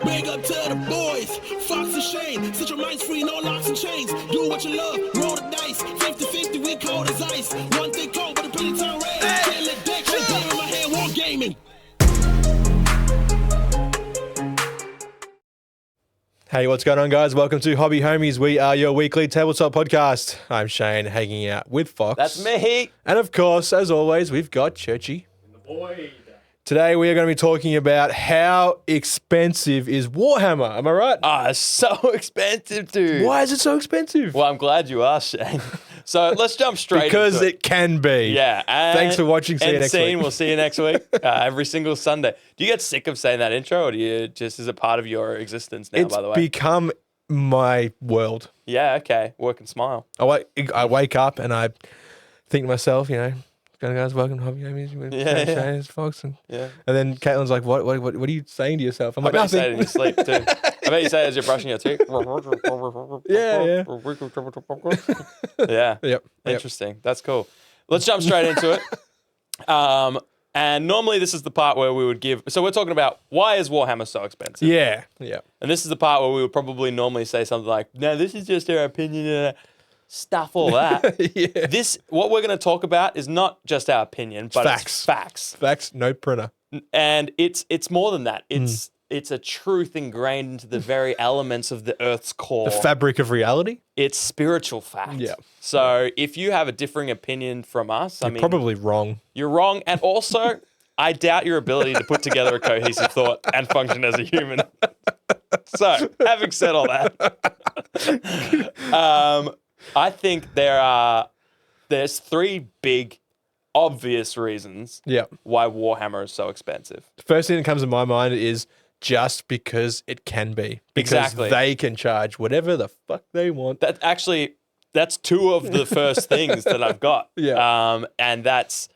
Big up to the boys, Fox and Shane. Set your minds free, no locks and chains. Do what you love, roll the dice. 50-50, we cold as ice. One thing cold, but a penny turn red. Can't let dick, gun in my hand, war gaming. Hey, what's going on, guys? Welcome to Hobby Homies. We are your weekly tabletop podcast. I'm Shane, hanging out with Fox. That's me. And of course, as always, we've got Churchy. The void. Today, we are going to be talking about how expensive is Warhammer. Am I right? It's so expensive, dude. Why is it so expensive? Well, I'm glad you asked, Shane. So let's jump straight because into it can be. Yeah. Thanks for watching. See you next week. We'll see you next week. Every single Sunday. Do you get sick of saying that intro, or do you just is it part of your existence now? It's by the way, become my world. yeah. Okay. Work and smile. I wake up and I think to myself, guys, welcome to Hobby Homies. Yeah. Shane, Fox, and Yeah. then Caitlin's like, what are you saying to yourself? I'm I like, bet you nothing. say it in your sleep too. I bet you say it as you're brushing your teeth. Yeah. Yeah. Yep. Interesting. That's cool. Let's jump straight into it. And normally this is the part where we would give. So we're talking about why is Warhammer so expensive? Yeah. And this is the part where we would probably normally say something like, "No, this is just our opinion." Stuff all that. Yeah. What we're going to talk about is not just our opinion, but it's facts. Facts, no printer. And it's more than that. It's a truth ingrained into the very elements of the Earth's core. The fabric of reality. It's spiritual fact. Yeah. So if you have a differing opinion from us, I mean, Probably wrong. you're wrong. And also, I doubt your ability to put together a cohesive thought and function as a human. So, having said all that, I think there's three big, obvious reasons Yeah. why Warhammer is so expensive. The first thing that comes to my mind is just because it can be. Because Exactly. they can charge whatever the fuck they want. That's two of the first things that I've got. Yeah. And that's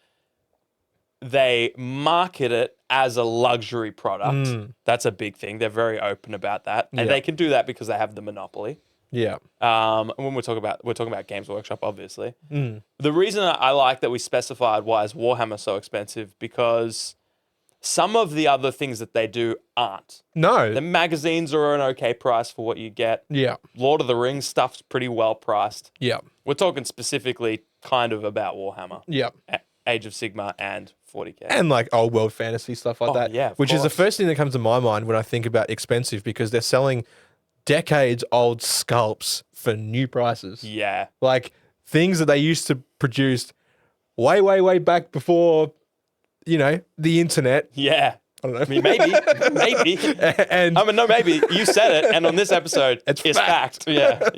they market it as a luxury product. That's a big thing. They're very open about that. And Yeah. they can do that because they have the monopoly. Yeah. When we're talking about Games Workshop, obviously. The reason I like that we specified why is Warhammer so expensive because some of the other things that they do aren't. No. The magazines are an okay price for what you get. Yeah. Lord of the Rings stuff's pretty well priced. Yeah. We're talking specifically kind of about Warhammer, Yeah. Age of Sigmar, and 40K. And like old world fantasy stuff like that. yeah, of which is the course. first thing that comes to my mind when I think about expensive because they're selling decades old sculpts for new prices. Yeah. Like things that they used to produce way, way, way back before, the internet. Yeah. I don't know. I mean, maybe. And No, maybe. You said it, and on this episode, It's it's fact. Yeah.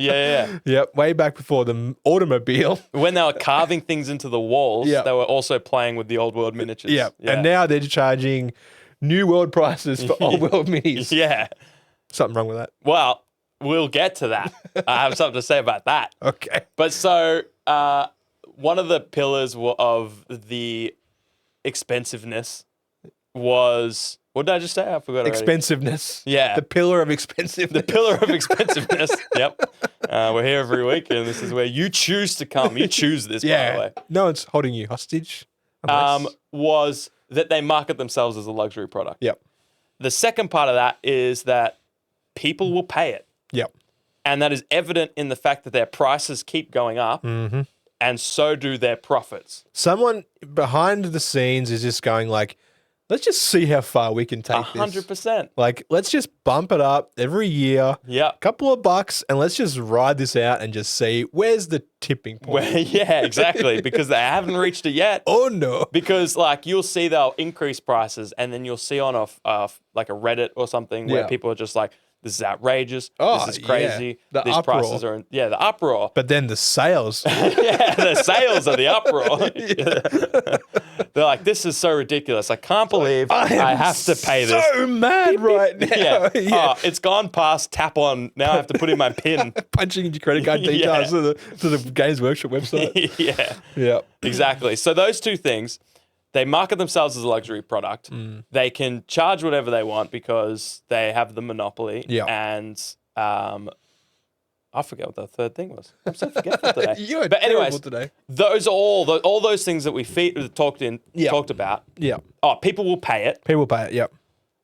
yep, way back before the automobile. When they were carving things into the walls, Yeah. they were also playing with the old world miniatures. Yeah. And now they're charging new world prices for old world minis. Yeah. Something wrong with that. Well, we'll get to that. I have something to say about that. Okay. But so one of the pillars of the expensiveness was, what did I just say? I forgot already. Expensiveness. Yeah. The pillar of expensiveness. The pillar of expensiveness. Yep. We're here every week, and this is where you choose to come. You choose this, by the Yeah. way. No one's holding you hostage. Unless... Was that they market themselves as a luxury product. Yep. The second part of that is that people will pay it. Yep. And that is evident in the fact that their prices keep going up, and so do their profits. Someone behind the scenes is just going like, let's just see how far we can take this. 100%. Like, let's just bump it up every year. Yep. Couple of bucks, and let's just ride this out and just see where's the tipping point. Well, yeah, exactly. Because they haven't reached it yet. Oh no. Because you'll see they'll increase prices, and then you'll see on a Reddit or something where Yeah. people are just like, "This is outrageous. Oh, this is crazy. yeah. The These uproar. prices are the uproar." But then the sales. Yeah, the sales are the uproar. They're like, "This is so ridiculous. I can't believe I have to pay this." So mad right now. Yeah. Yeah. It's gone past tap on. Now I have to put in my PIN. Punching in your credit card Yeah. details to the Games Workshop website. Yeah. Yeah. Exactly. So those two things, they market themselves as a luxury product. They can charge whatever they want because they have the monopoly. Yeah. And I forget what the third thing was. I'm so forgetful today. You're but terrible anyways, today. those are all those things that we talked about. Yeah. Oh, people will pay it. People pay it. Yep.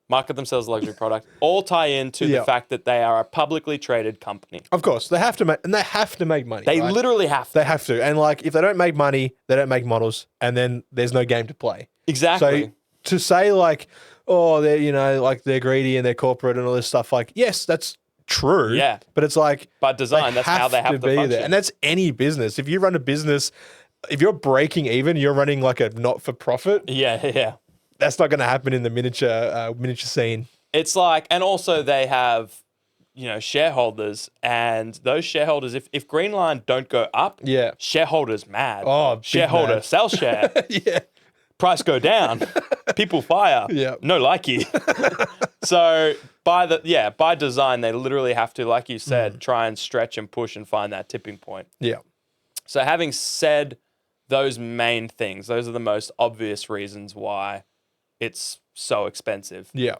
market themselves as a luxury product, all tie into the Yeah. fact that they are a publicly traded company. Of course, they have to make, and they have to make money. They right? literally have to. They have to, and like if they don't make money, they don't make models, and then there's no game to play. Exactly. So to say like, oh, they're like they're greedy and they're corporate and all this stuff, like yes, that's true. Yeah. but it's like By design, that's how they have to function. there, and that's any business. If you run a business, if you're breaking even, you're running like a not-for-profit. Yeah. That's not going to happen in the miniature scene. It's like, and also they have, shareholders, and those shareholders, if Green Line don't go up, Yeah. shareholders mad. Oh, big shareholder mad. sell share, Yeah. price go down, people fire. Yeah. No likey. So by design, they literally have to, like you said, try and stretch and push and find that tipping point. Yeah. So having said those main things, those are the most obvious reasons why it's so expensive. Yeah.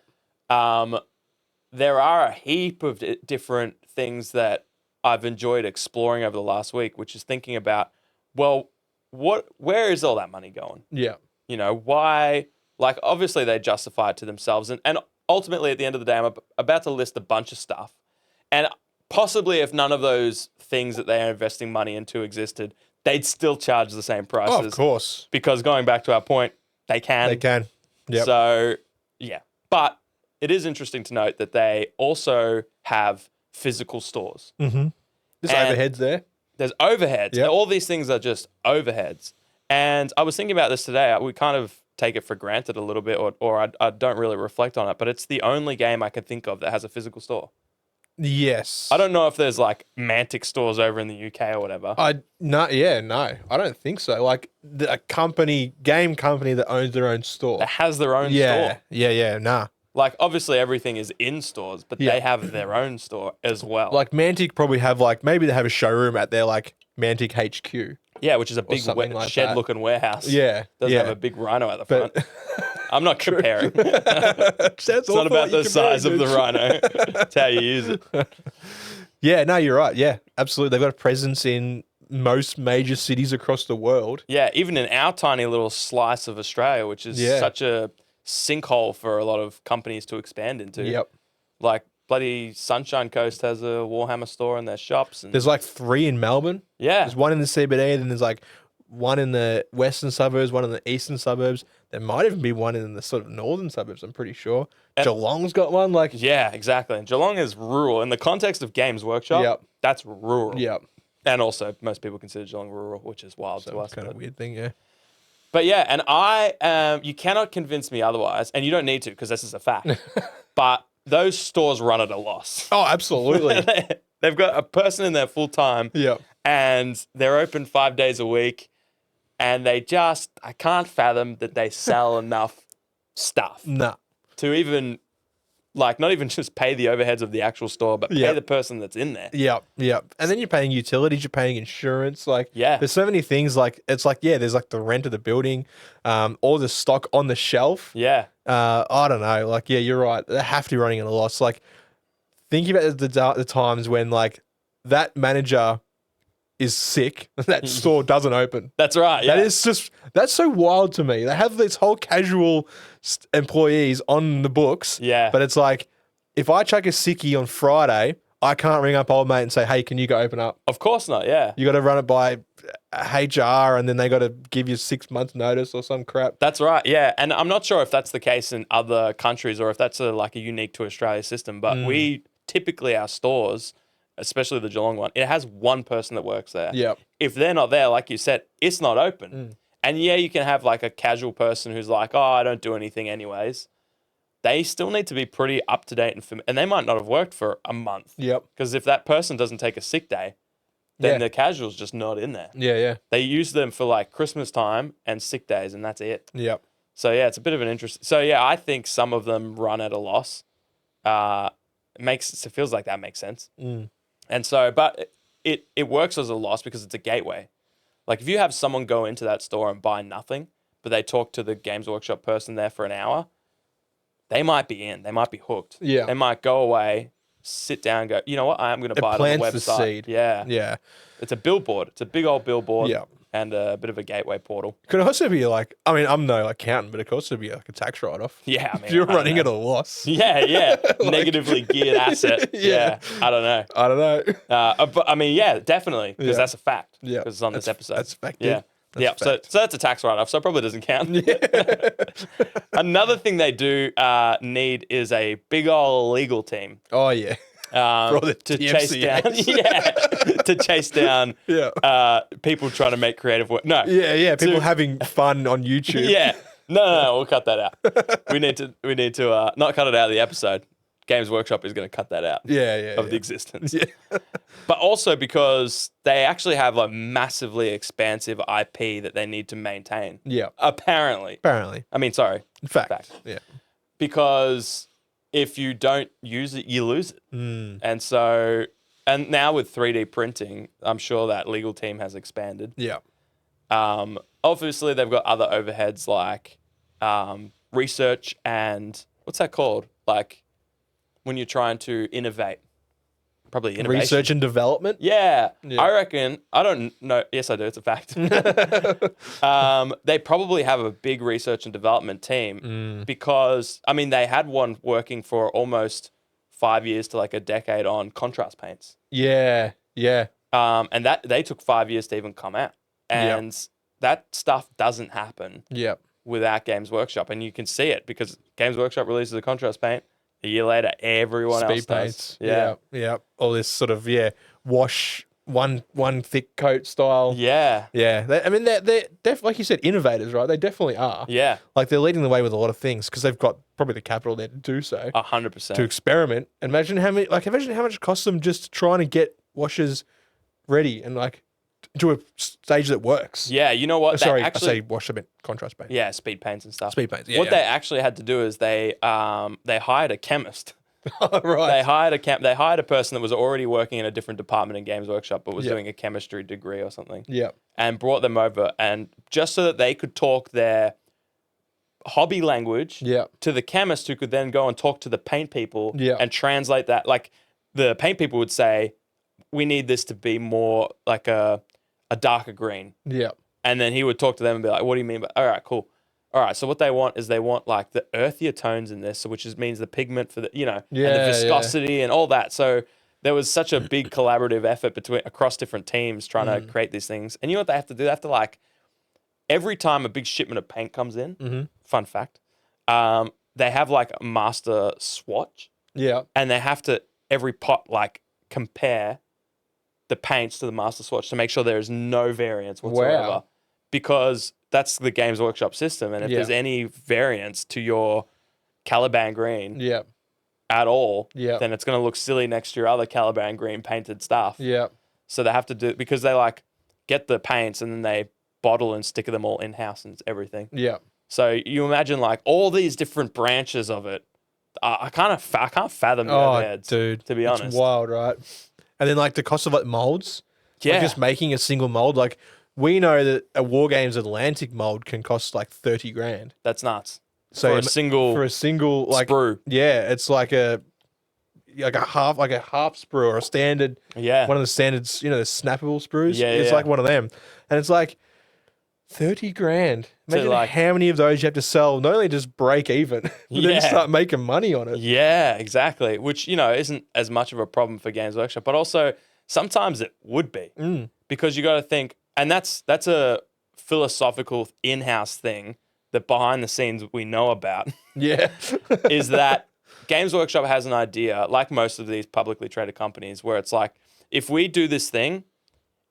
There are a heap of different things that I've enjoyed exploring over the last week, which is thinking about, well, where is all that money going? Yeah. Why? Like, obviously they justify it to themselves. And ultimately, at the end of the day, I'm about to list a bunch of stuff. And possibly if none of those things that they are investing money into existed, they'd still charge the same prices. Oh, of course. Because going back to our point, they can. They can. Yeah. So, yeah. But it is interesting to note that they also have physical stores. There's And overheads there. There's overheads. Yep. All these things are just overheads. And I was thinking about this today. We kind of take it for granted a little bit, or I don't really reflect on it, but it's the only game I can think of that has a physical store. Yes. I don't know if there's like Mantic stores over in the UK or whatever. No, I don't think so. Like a game company that owns their own store. That has their own Yeah. store. Yeah. Nah. Like, obviously everything is in stores, but Yeah. they have their own store as well. Like Mantic probably have maybe they have a showroom at their like Mantic HQ. Yeah, which is a big something like that. shed-looking warehouse. Yeah, Doesn't yeah. have a big rhino at the But- front. I'm not comparing. It's It's not about the size of the rhino. It's how you use it. Yeah, no, you're right. Yeah, absolutely. They've got a presence in most major cities across the world. Yeah, even in our tiny little slice of Australia, which is Yeah. such a sinkhole for a lot of companies to expand into. Yep. Like, bloody Sunshine Coast has a Warhammer store in their shops. And There's like 3 in Melbourne. yeah. There's one in the CBD, then there's like one in the western suburbs, one in the eastern suburbs. There might even be one in the sort of northern suburbs, I'm pretty sure. Geelong's got one. Like, Yeah, exactly. And Geelong is rural. In the context of Games Workshop, Yep. that's rural. yeah, And also, most people consider Geelong rural, which is wild to us. kind of but- weird thing, yeah. But yeah, and you cannot convince me otherwise, and you don't need to because this is a fact. But those stores run at a loss. Oh, absolutely. They've got a person in there full time, Yeah. and they're open 5 days a week, and I can't fathom that they sell enough stuff Nah. to even, like, not even just pay the overheads of the actual store, but pay Yep. the person that's in there. Yeah, yeah. And then you're paying utilities, you're paying insurance. Like, Yeah. there's so many things. Like, it's like, yeah, there's like the rent of the building, all the stock on the shelf. Yeah. I don't know. Like, yeah, you're right. They have to be running at a loss. Like, thinking about the times when like that manager is sick, that store doesn't open. That's right. Yeah. That's so wild to me. They have these whole casual employees on the books. Yeah. But it's like, if I chuck a sickie on Friday, I can't ring up old mate and say, hey, can you go open up? Of course not. Yeah. You got to run it by HR and then they got to give you 6 months notice or some crap. That's right. Yeah. And I'm not sure if that's the case in other countries or if that's a unique to Australia system, but we typically, our stores, especially the Geelong one, it has one person that works there. Yep. If they're not there, like you said, it's not open. And yeah, you can have like a casual person who's like, oh, I don't do anything anyways. They still need to be pretty up to date and they might not have worked for a month. Yep. Because if that person doesn't take a sick day, then Yeah. the casual's just not in there. Yeah, yeah. They use them for like Christmas time and sick days, and that's it. Yep. So yeah, it's a bit of an interest. So yeah, I think some of them run at a loss. It feels like that makes sense. And so, but it works as a loss because it's a gateway. Like if you have someone go into that store and buy nothing, but they talk to the Games Workshop person there for an hour, they might be in. They might be hooked. Yeah. They might go away, sit down, and go, you know what? I am going to buy it on the plants the website. seed. Yeah. Yeah. It's a billboard. It's a big old billboard. Yeah. and a bit of a gateway portal. Could also be like, I mean, I'm no accountant, but it could also be like a tax write-off. Yeah, I mean, If you're I don't running know. at a loss. Yeah. Negatively geared asset. Yeah. I don't know. I don't know. But I mean, yeah, definitely, because Yeah. that's a fact. Yeah. Because it's on this episode. That's a fact, Yeah. dude. That's Yeah. a So fact. that's a tax write-off. So it probably doesn't count. Another thing they do need is a big old legal team. Oh, yeah. For all the to chase down, TMCAs. to chase down Yeah. people trying to make creative work. No, Yeah. People To- having fun on YouTube. yeah, no, we'll cut that out. We need to not cut it out of the episode. Games Workshop is going to cut that out Yeah. of the existence. Yeah. But also because they actually have a massively expansive IP that they need to maintain. Yeah. Apparently. Apparently. I mean, sorry. In fact. Fact. Yeah. Because if you don't use it, you lose it. Mm. And so, and now with 3D printing, I'm sure that legal team has expanded. Yeah. Obviously, they've got other overheads like research and what's that called? Like when you're trying to innovate. Probably innovation. Research and development. Yeah. Yeah. I reckon, I don't know. Yes, I do. It's a fact. They probably have a big research and development team because, I mean, they had one working for almost 5 years to like a decade on contrast paints. Yeah. Yeah. And that they took 5 years to even come out. And that stuff doesn't happen Yeah. without Games Workshop. And you can see it because Games Workshop releases a contrast paint. A year later, everyone else Speed paints. does. Yeah. All this sort of wash one thick coat style. Yeah. Yeah. They're like you said, innovators, right? They definitely are. Yeah. Like they're leading the way with a lot of things because they've got probably the capital there to do so. 100%. To experiment. Imagine how much it costs them just trying to get washes ready and like to a stage that works. Yeah, you know what? Sorry, They actually, I say wash, I meant contrast paint. yeah, speed paints and stuff. Speed paints. Yeah. What they actually had to do is they hired a chemist. right. They hired a person that was already working in a different department in Games Workshop, but was doing a chemistry degree or something, Yeah. and brought them over, and just so that they could talk their hobby language Yeah. to the chemist, who could then go and talk to the paint people Yeah. and translate that. Like the paint people would say, "We need this to be more like a darker green." Yeah. And then he would talk to them and be like, "What do you mean?" But all right, cool. All right, so what they want is like the earthier tones in this, so means the pigment for the and the viscosity and all that. So there was such a big collaborative effort across different teams trying to create these things. And you know what they have to do? They have to like every time a big shipment of paint comes in. Fun fact, they have like a master swatch, Yeah. and they have to every pot like compare the paints to the master swatch to make sure there is no variance whatsoever. Wow. Because that's the Games Workshop system. And if Yeah. there's any variance to your Caliban green Yeah. at all, Yeah. then it's going to look silly next to your other Caliban green painted stuff. Yeah. So they have to do, because they like get the paints and then they bottle and stick them all in-house and everything. Yeah. So you imagine like all these different branches of it. I can't fathom the overheads, dude. to be honest. It's wild, right? And then like the cost of like molds. Yeah. Like just making a single mold. Like we know that a War Games Atlantic mold can cost like 30 grand. That's nuts. So For a single like sprue. Yeah, it's like a half sprue or a standard Yeah. one of the standards, the snappable sprues. Yeah, It's yeah. like one of them. And it's like 30 grand. Imagine like- how many of those you have to sell, not only just break even, but then Yeah. start making money on it. Yeah, exactly. Which, isn't as much of a problem for Games Workshop, but also sometimes it would be because you got to think, and that's a philosophical in-house thing that behind the scenes we know about Yeah. is that Games Workshop has an idea, like most of these publicly traded companies, where it's like, if we do this thing,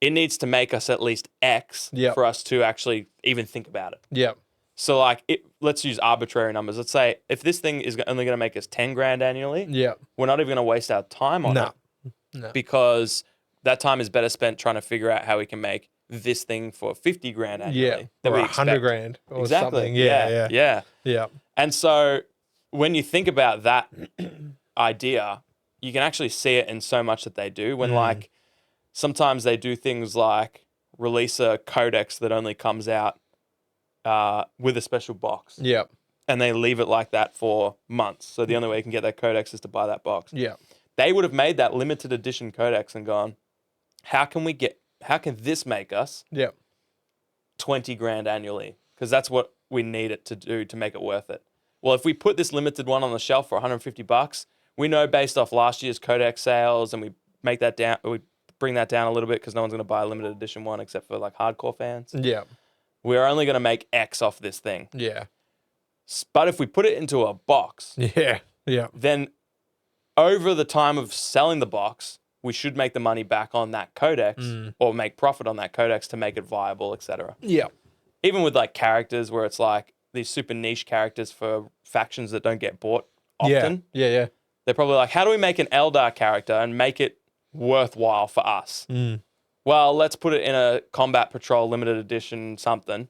it needs to make us at least X Yep. for us to actually even think about it. Yeah. So like, let's use arbitrary numbers. Let's say if this thing is only going to make us 10 grand annually, Yeah. we're not even going to waste our time on No. it because that time is better spent trying to figure out how we can make this thing for 50 grand annually. Yeah. that Or we 100 expect. grand or Exactly. something. Yeah. Yeah. Yeah. And so when you think about that idea, you can actually see it in so much that they do. When like sometimes they do things like release a codex that only comes out with a special box, Yeah. and they leave it like that for months. So the only way you can get that codex is to buy that box. Yeah. They would have made that limited edition codex and gone, how can this make us Yeah. 20 grand annually because that's what we need it to do to make it worth it. Well, if we put this limited one on the shelf for $150, we know based off last year's Codex sales, and we make that down, we bring that down a little bit because no one's going to buy a limited edition one except for like hardcore fans. Yeah. We're only going to make X off this thing. Yeah. But if we put it into a box, Yeah. Yeah. then over the time of selling the box, we should make the money back on that Codex or make profit on that Codex to make it viable, etc. Yeah. Even with like characters where it's like these super niche characters for factions that don't get bought often. Yeah. Yeah. They're probably like, how do we make an Eldar character and make it worthwhile for us? Well, let's put it in a Combat Patrol limited edition something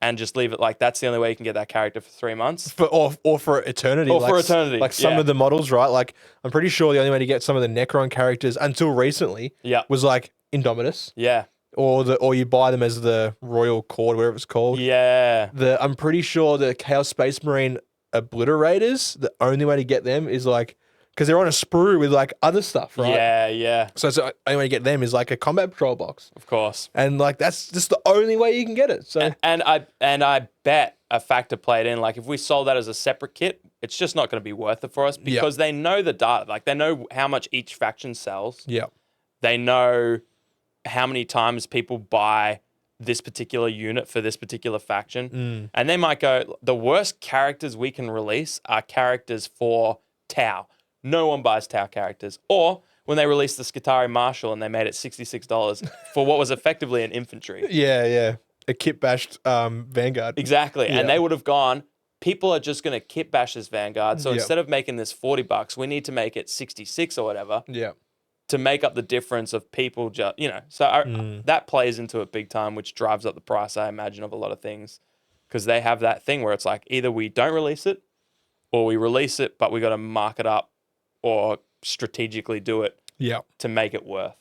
and just leave it like that's the only way you can get that character for 3 months. Or for eternity. Or for eternity, Like some yeah. of the models, right? Like I'm pretty sure the only way to get some of the Necron characters until recently Yeah. was like Indominus. Yeah. Or you buy them as the Royal Cord, whatever it's called. Yeah. I'm pretty sure the Chaos Space Marine Obliterators, the only way to get them is like, because they're on a sprue with like other stuff, right? Yeah. Yeah. So the only way to get them is like a Combat Patrol box. Of course. And like that's just the only way you can get it. So And I bet a factor played in. Like if we sold that as a separate kit, it's just not going to be worth it for us because they know the data. Like they know how much each faction sells. yeah. They know how many times people buy this particular unit for this particular faction. And they might go, the worst characters we can release are characters for Tau. No one buys Tau characters. Or when they released the Skitarii Marshal and they made it $66 for what was effectively an infantry. Yeah, yeah. A kit bashed Vanguard. Exactly. Yeah. And they would have gone, people are just going to kit bash this Vanguard. So Yeah. instead of making this $40, we need to make it 66 or whatever Yeah. to make up the difference of people just, that plays into it big time, which drives up the price, I imagine, of a lot of things. Because they have that thing where it's like either we don't release it or we release it, but we got to mark it up or strategically do it Yeah. to make it worth.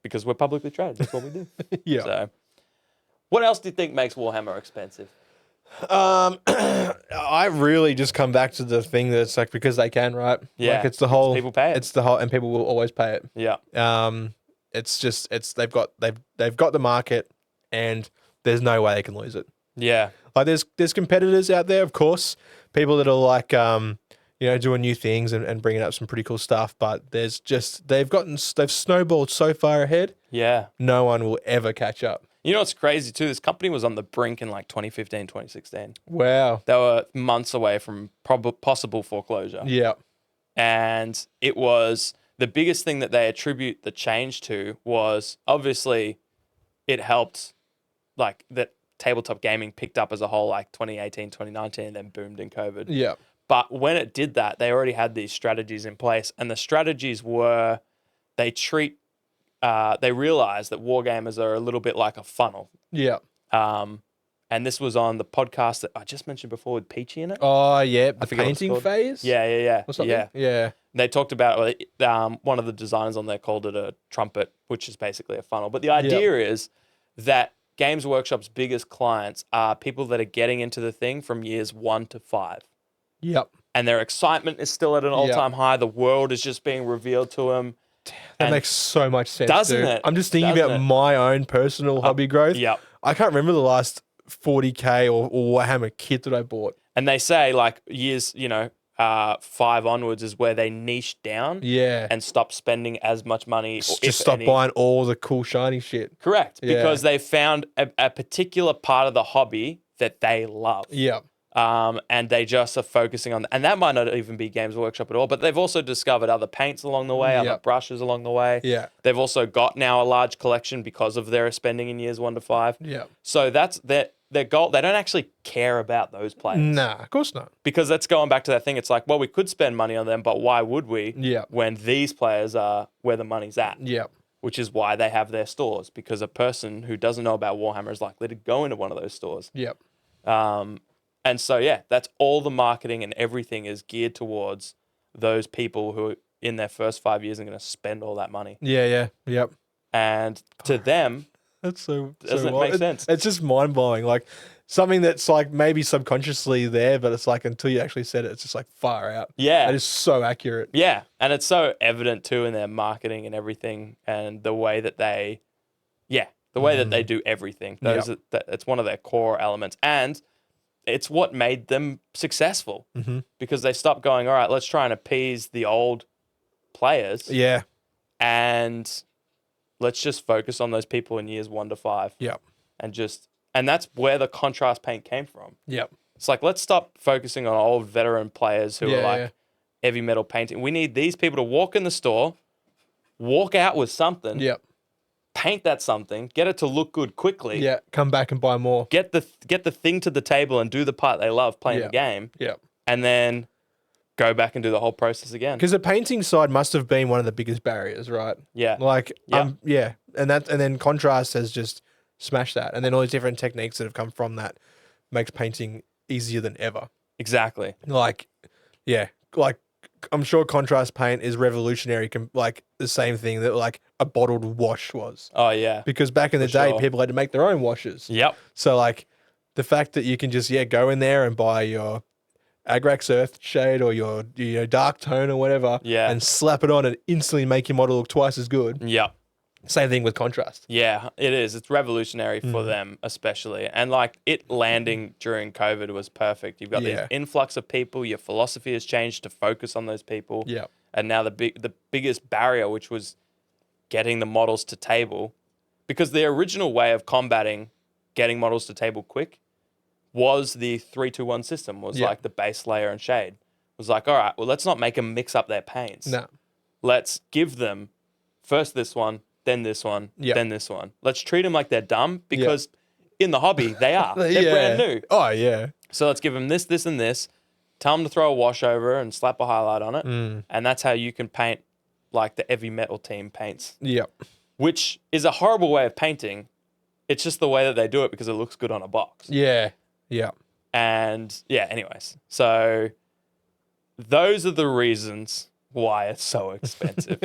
Because we're publicly traded. That's what we do. Yeah. So, what else do you think makes Warhammer expensive? I really just come back to the thing that's like because they can, right? Yeah, Like it's the whole people pay it. It's the whole and people will always pay it. Yeah. They've got the market and there's no way they can lose it. Yeah. Like there's competitors out there, of course, people that are like doing new things and bringing up some pretty cool stuff, but they've snowballed so far ahead. Yeah. No one will ever catch up. You know what's crazy too? This company was on the brink in like 2015, 2016. Wow. They were months away from possible foreclosure. Yeah. And it was the biggest thing that they attribute the change to was obviously it helped like that tabletop gaming picked up as a whole like 2018, 2019, and then boomed in COVID. Yeah. But when it did that, they already had these strategies in place. And the strategies were they realize that wargamers are a little bit like a funnel. Yeah. And this was on the podcast that I just mentioned before with Peachy in it. Oh yeah, the forget what it's painting called. phase. Yeah. Or something? Yeah. Yeah. They talked about one of the designers on there called it a trumpet, which is basically a funnel. But the idea is that Games Workshop's biggest clients are people that are getting into the thing from years 1 to 5. Yep. And their excitement is still at an all-time high. The world is just being revealed to them. That makes so much sense, Doesn't dude. it? I'm just thinking Doesn't about it? my own personal hobby growth. Yep. I can't remember the last 40K or Warhammer kit that I bought. And they say like years, 5 onwards is where they niche down Yeah. and stop spending as much money. Just stop buying all the cool shiny shit. Correct. Yeah. Because they found a particular part of the hobby that they love. Yeah. And they just are focusing on, and that might not even be Games Workshop at all, but they've also discovered other paints along the way, other Yep. brushes along the way. Yeah. They've also got now a large collection because of their spending in years 1 to 5. Yeah. So that's their goal. They don't actually care about those players. Nah, of course not. Because that's going back to that thing. It's like, well, we could spend money on them, but why would we? Yeah. When these players are where the money's at. Yeah. Which is why they have their stores, because a person who doesn't know about Warhammer is likely to go into one of those stores. Yep. And so, yeah, that's all the marketing and everything is geared towards those people who in their first 5 years are going to spend all that money. Yeah. Yeah. Yep. And to them, That's so Doesn't it wild. make sense? It's just mind blowing. Like something that's like maybe subconsciously there, but it's like until you actually said it, it's just like far out. yeah. It is so accurate. Yeah. And it's so evident too in their marketing and everything and the way that they The way that they do everything. It's one of their core elements. And it's what made them successful. Because they stopped going, all right, let's try and appease the old players. Yeah. And let's just focus on those people in years 1 to 5. Yep. And that's where the contrast paint came from. Yep. It's like, let's stop focusing on old veteran players who are like heavy metal painting. We need these people to walk in the store, walk out with something, Yep. paint that something, get it to look good quickly. Yeah. Come back and buy more. Get the thing to the table and do the part they love playing the game. Yep. And then go back and do the whole process again. Because the painting side must have been one of the biggest barriers, right? Yeah. Like, and then contrast has just smashed that, and then all these different techniques that have come from that makes painting easier than ever. Exactly. Like, I'm sure contrast paint is revolutionary, like the same thing that like a bottled wash was. Oh yeah. Because back in the day, sure. people had to make their own washes. Yep. So like the fact that you can just go in there and buy your Agrax Earth shade or your dark tone or whatever, and slap it on and instantly make your model look twice as good. Yep. Same thing with contrast. Yeah, it is. It's revolutionary for them, especially. And like it landing during COVID was perfect. You've got this influx of people. Your philosophy has changed to focus on those people. Yeah. And now the biggest barrier, which was getting the models to table, because the original way of combating getting models to table quick was the 3-2-1 system. Was like the base layer and shade. It was like, all right, well, let's not make them mix up their paints. No. Let's give them first this one, then this one, then this one. Let's treat them like they're dumb because in the hobby, they are. They're brand new. Oh, yeah. So let's give them this, this, and this. Tell them to throw a wash over and slap a highlight on it. And that's how you can paint like the heavy metal team paints. Yep. Which is a horrible way of painting. It's just the way that they do it because it looks good on a box. Yeah. Yeah. And anyways. So those are the reasons why it's so expensive.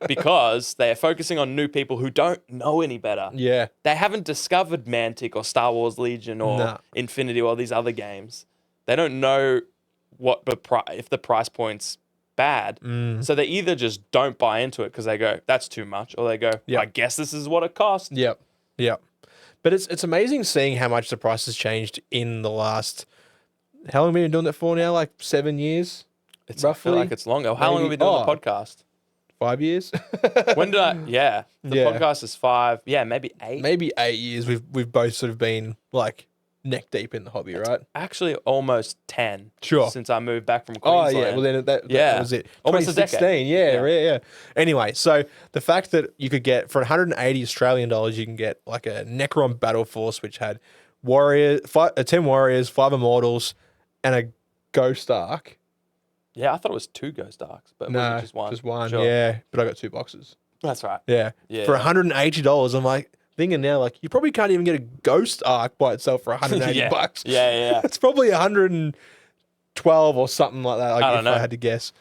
Because they are focusing on new people who don't know any better. Yeah. They haven't discovered Mantic or Star Wars Legion or Infinity or all these other games. They don't know if the price point's bad. So they either just don't buy into it because they go, that's too much, or they go, I guess this is what it costs. Yep. Yep. But it's amazing seeing how much the price has changed in the last, how long have we been doing that for now? Like 7 years? Roughly? I feel like it's longer. How long have we been doing the podcast? 5 years? When did I? Yeah. The podcast is 5. Yeah, maybe 8. Maybe 8 years. We've both sort of been like neck deep in the hobby, right? Actually, almost 10. Sure. Since I moved back from Queensland. Oh, yeah. Well, then that was it. Almost a decade. Yeah. Anyway, so the fact that you could get, for 180 Australian dollars, you can get like a Necron Battle Force, which had 10 warriors, 5 immortals, and a Ghost Ark. Yeah, I thought it was 2 Ghost Arks, but it wasn't just one. Just one, sure. yeah. But I got 2 boxes. That's right. Yeah. For $180, I'm like thinking now, like you probably can't even get a Ghost Ark by itself for 180 bucks. Yeah. It's probably 112 or something like that. I don't know. If I had to guess.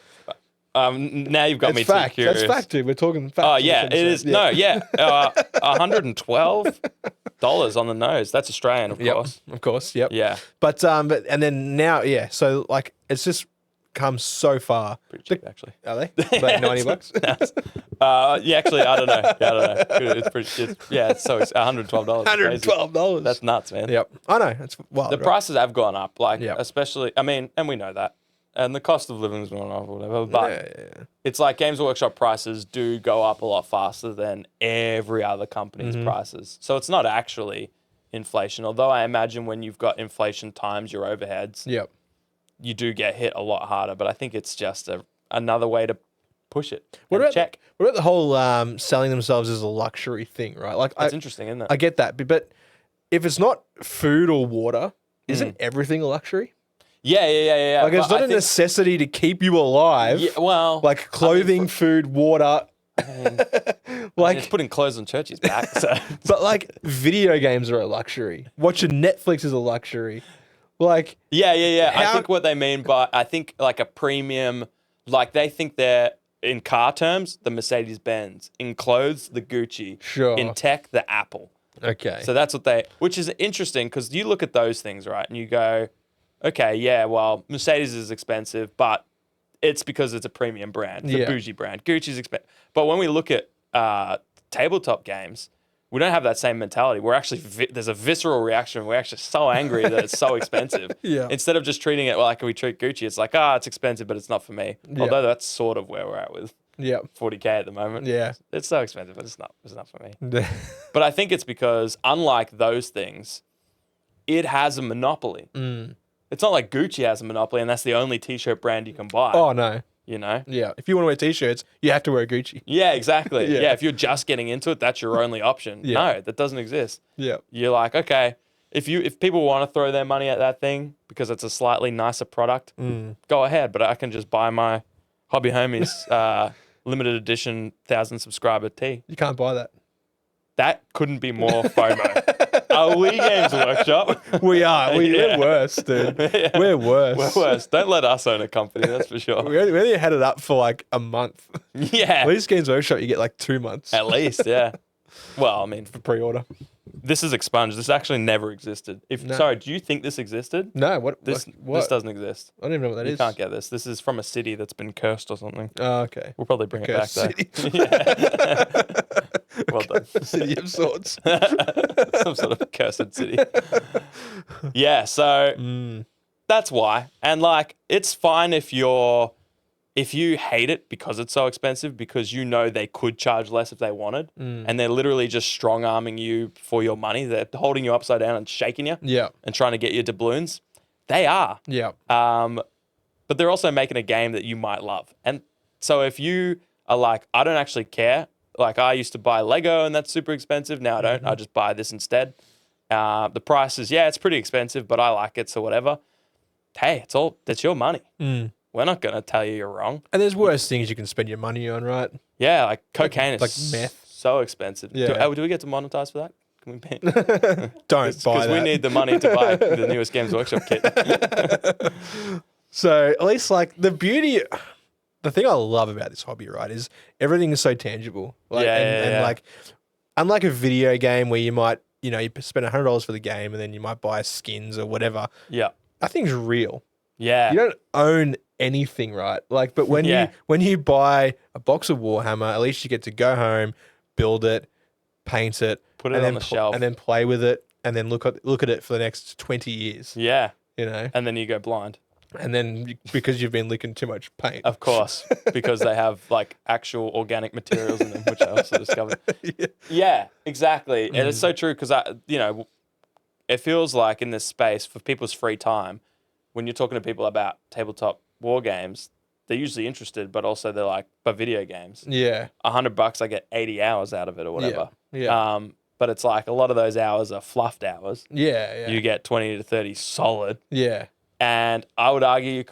Now you've got me too curious. That's fact, dude. We're talking fact. Oh yeah, it is. Yeah. No, yeah, $112 on the nose. That's Australian, of course. Of course. Yep. Yeah. But and then now, so like it's just come so far. Pretty cheap, actually. Are they? Like $90? Yeah, actually, I don't know. It's pretty. So it's $112. $112. That's nuts, man. Yep. I know. It's wild. The prices have gone up, especially. I mean, and we know that. And the cost of living's gone up or whatever. But it's like Games Workshop prices do go up a lot faster than every other company's prices. So it's not actually inflation. Although I imagine when you've got inflation times your overheads, you do get hit a lot harder. But I think it's just another way to push it. What about the whole selling themselves as a luxury thing, right? Like it's interesting, isn't it? I get that. But if it's not food or water, isn't everything a luxury? Yeah. Like, it's not a necessity to keep you alive. Yeah, well, like clothing, food, water. Like, it's putting clothes on Churchy's back. So. But like, video games are a luxury. Watching Netflix is a luxury. Like, yeah. I think what they mean by, like a premium, like they think they're, in car terms, the Mercedes-Benz. In clothes, the Gucci. Sure. In tech, the Apple. Okay. So that's what which is interesting because you look at those things, right? And you go, okay, yeah, well, Mercedes is expensive, but it's because it's a premium brand. It's a bougie brand. Gucci's expensive. But when we look at tabletop games, we don't have that same mentality. We're actually there's a visceral reaction. We're actually so angry that it's so expensive. Yeah. Instead of just treating it like we treat Gucci, it's like, it's expensive, but it's not for me. Yeah. Although that's sort of where we're at with Yeah. 40K at the moment. Yeah. It's so expensive, but it's not for me. But I think it's because unlike those things, it has a monopoly. It's not like Gucci has a monopoly and that's the only t-shirt brand you can buy. Oh, no. You know? Yeah. If you want to wear T-shirts, you have to wear Gucci. Yeah, exactly. Yeah. Yeah, if you're just getting into it, that's your only option. Yeah. No, that doesn't exist. Yeah. You're like, okay, if people want to throw their money at that thing because it's a slightly nicer product, go ahead. But I can just buy my Hobby Homies limited edition 1,000 subscriber tee. You can't buy that. That couldn't be more FOMO. Are we Games Workshop? We are. We're worse, dude. We're worse. We're worse. Don't let us own a company, that's for sure. We only had it up for like a month. Yeah. At least Games Workshop, you get like 2 months At least, yeah. Well, I mean, for pre-order. this is expunged. This actually never existed. No. Sorry, do you think this existed? No, what? This what? doesn't exist. I don't even know what that You is. can't get this. This is from a city that's been cursed or something. Oh, okay. We'll probably bring it back Cursed though. city. Yeah. Well done. City of Swords. Some sort of cursed city. Yeah, so that's why. And like, it's fine if you hate it because it's so expensive, because you know they could charge less if they wanted, and they're literally just strong arming you for your money. They're holding you upside down and shaking you, Yeah. and trying to get you doubloons. They are. Yeah. But they're also making a game that you might love. And so if you are like, I don't actually care. Like I used to buy Lego and that's super expensive. Now I don't. I just buy this instead. The price is, it's pretty expensive, but I like it, so whatever. Hey, that's your money. We're not going to tell you you're wrong. And there's worse things you can spend your money on, right? Yeah, like cocaine like is meth. so expensive. Yeah. Do we get to monetize for that? Can we pay? Don't buy Because that. we need the money to buy the newest Games Workshop kit. So at least like the thing I love about this hobby, right, is everything is so tangible. Like, and like, unlike a video game where you might, you spend $100 for the game and then you might buy skins or whatever. Yeah. That thing's real. Yeah. You don't own anything, right? Like, but when you buy a box of Warhammer, at least you get to go home, build it, paint it, Put it on the shelf. and then play with it, and then look at it for the next 20 years. Yeah. And then you go blind. And then because you've been licking too much paint. Of course, because they have like actual organic materials in them, which I also discovered. Yeah, exactly. And it's so true because it feels like in this space for people's free time, when you're talking to people about tabletop war games, they're usually interested, but also they're like, but video games. Yeah. $100, I get 80 hours out of it or whatever. Yeah. But it's like a lot of those hours are fluffed hours. Yeah. You get 20 to 30 solid. Yeah. And I would argue you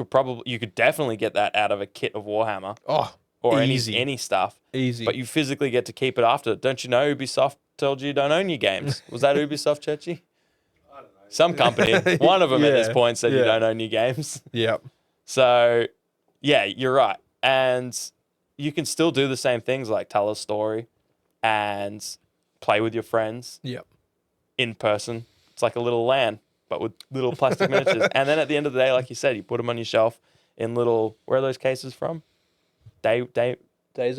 could definitely get that out of a kit of Warhammer. Oh, Or easy. any stuff. Easy. But you physically get to keep it after. Don't you know Ubisoft told you don't own your games? Was that Ubisoft, Chechi? I don't know. Some company. One of them at this point said you don't own your games. Yep. So, yeah, you're right. And you can still do the same things like tell a story and play with your friends Yep. in person. It's like a little LAN, but with little plastic miniatures. And then at the end of the day, like you said, you put them on your shelf in little, where are those cases from? Dazo. Your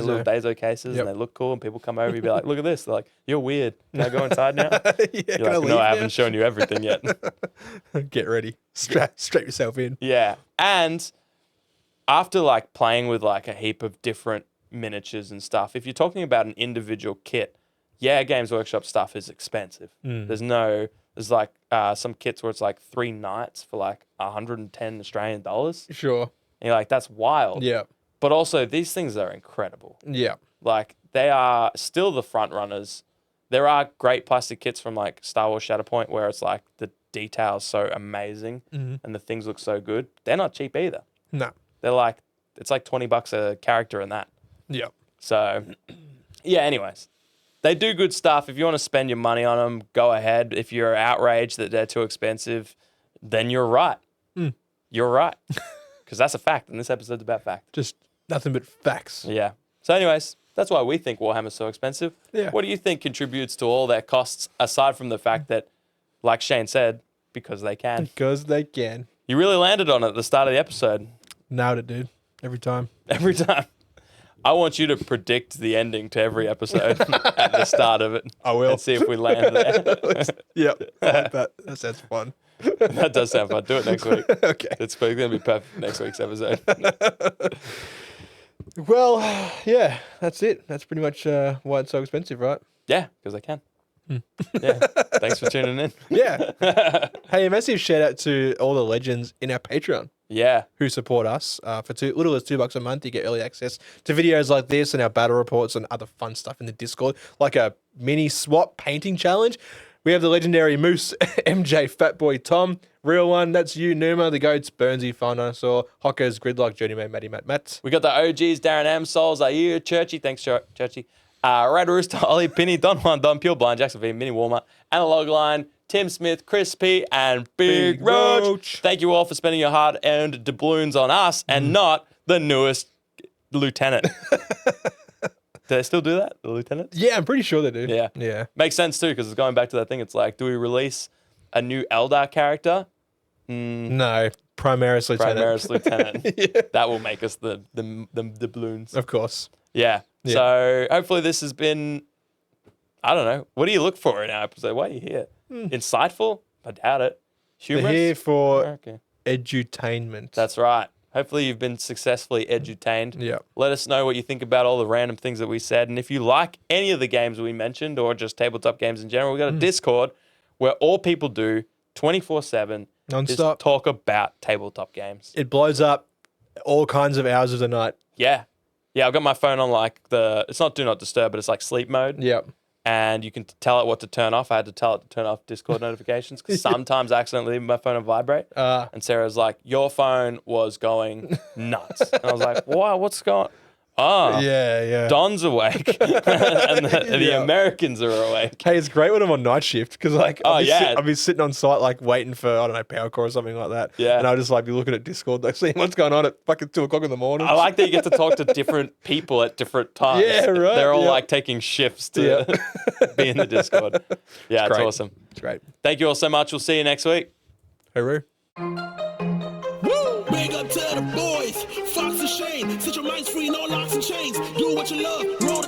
little Dazo cases, Yep. and they look cool, and people come over, you be like, look at this. They're like, you're weird. Can I go inside now? Yeah, You're like, no, I haven't shown you everything yet. Get ready. Strap yourself in. Yeah. And after like playing with like a heap of different miniatures and stuff, if you're talking about an individual kit, Games Workshop stuff is expensive. There's like some kits where it's like 3 nights for like 110 Australian dollars. Sure. And you're like, that's wild. Yeah. But also these things are incredible. Yeah. Like they are still the front runners. There are great plastic kits from like Star Wars Shatterpoint where it's like the detail's so amazing and the things look so good. They're not cheap either. No. They're like, it's like $20 a character in that. Yeah. So, yeah, anyways. They do good stuff. If you want to spend your money on them, go ahead. If you're outraged that they're too expensive, then you're right. You're right. Because that's a fact, and this episode's about fact. Just nothing but facts. Yeah. So anyways, that's why we think Warhammer's so expensive. Yeah. What do you think contributes to all their costs, aside from the fact that, like Shane said, because they can? Because they can. You really landed on it at the start of the episode. Nailed it, dude. Every time. Every time. Yeah. I want you to predict the ending to every episode at the start of it. I will. And see if we land there. Yep. I like that. That sounds fun. That does sound fun. Do it next week. Okay. It's going to be perfect next week's episode. Well, yeah, that's it. That's pretty much why it's so expensive, right? Yeah, because I can. Yeah. Thanks for tuning in. Yeah. Hey, a massive shout out to all the legends in our Patreon Yeah. who support us. For little as $2 a month, you get early access to videos like this and our battle reports and other fun stuff in the Discord, like a mini swap painting challenge. We have the legendary Moose, MJ, Fatboy Tom, Real One, that's you, Numa, the Goats, Burnsy, Fine Dinosaur, Hockers, Gridlock, Journeyman, Matty, Matt. We got the OGs, Darren M, Sol, Zaire, Churchy, thanks, Churchy. Red Rooster, Ollie, Penny, Don Juan, Don, Pure Blind, Jackson V, Mini Walmart, Analog Line, Tim Smith, Chris P, and Big Roach. Thank you all for spending your hard-earned doubloons on us and not the newest lieutenant. Do they still do that, the lieutenants? Yeah, I'm pretty sure they do. Yeah. Yeah. Makes sense too, because it's going back to that thing. It's like, do we release a new Eldar character? No, Primaris Lieutenant. Primaris Lieutenant. Yeah. That will make us the doubloons. Of course. Yeah. Yeah. So hopefully this has been, I don't know. What do you look for in our episode? Why are you here? Insightful? I doubt it. Humorous? They're here for Okay. edutainment. That's right. Hopefully you've been successfully edutained. Yeah. Let us know what you think about all the random things that we said. And if you like any of the games we mentioned or just tabletop games in general, we've got a Discord where all people do 24/7 Non-stop. is talk about tabletop games. It blows up all kinds of hours of the night. Yeah. Yeah, I've got my phone on like it's not do not disturb, but it's like sleep mode. Yep. And you can tell it what to turn off. I had to tell it to turn off Discord notifications because sometimes I accidentally leave my phone on vibrate. And Sarah's like, your phone was going nuts. And I was like, wow, what's going on? Oh, Yeah. Don's awake. And the Yeah. Americans are awake. Hey, it's great when I'm on night shift because like Oh, yeah. I'll be sitting on site like waiting for I don't know power core or something like that. Yeah. And I'll just like be looking at Discord like seeing what's going on at fucking 2:00 in the morning. I like that you get to talk to different people at different times. Yeah, right, They're all yeah. like taking shifts to be in the Discord. Yeah, it's great. awesome. It's great. Thank you all so much. We'll see you next week. Hooroo. Woo! Big up to the boys, Fox and Shane. Set your minds free, no locks and chains. Do what you love, roll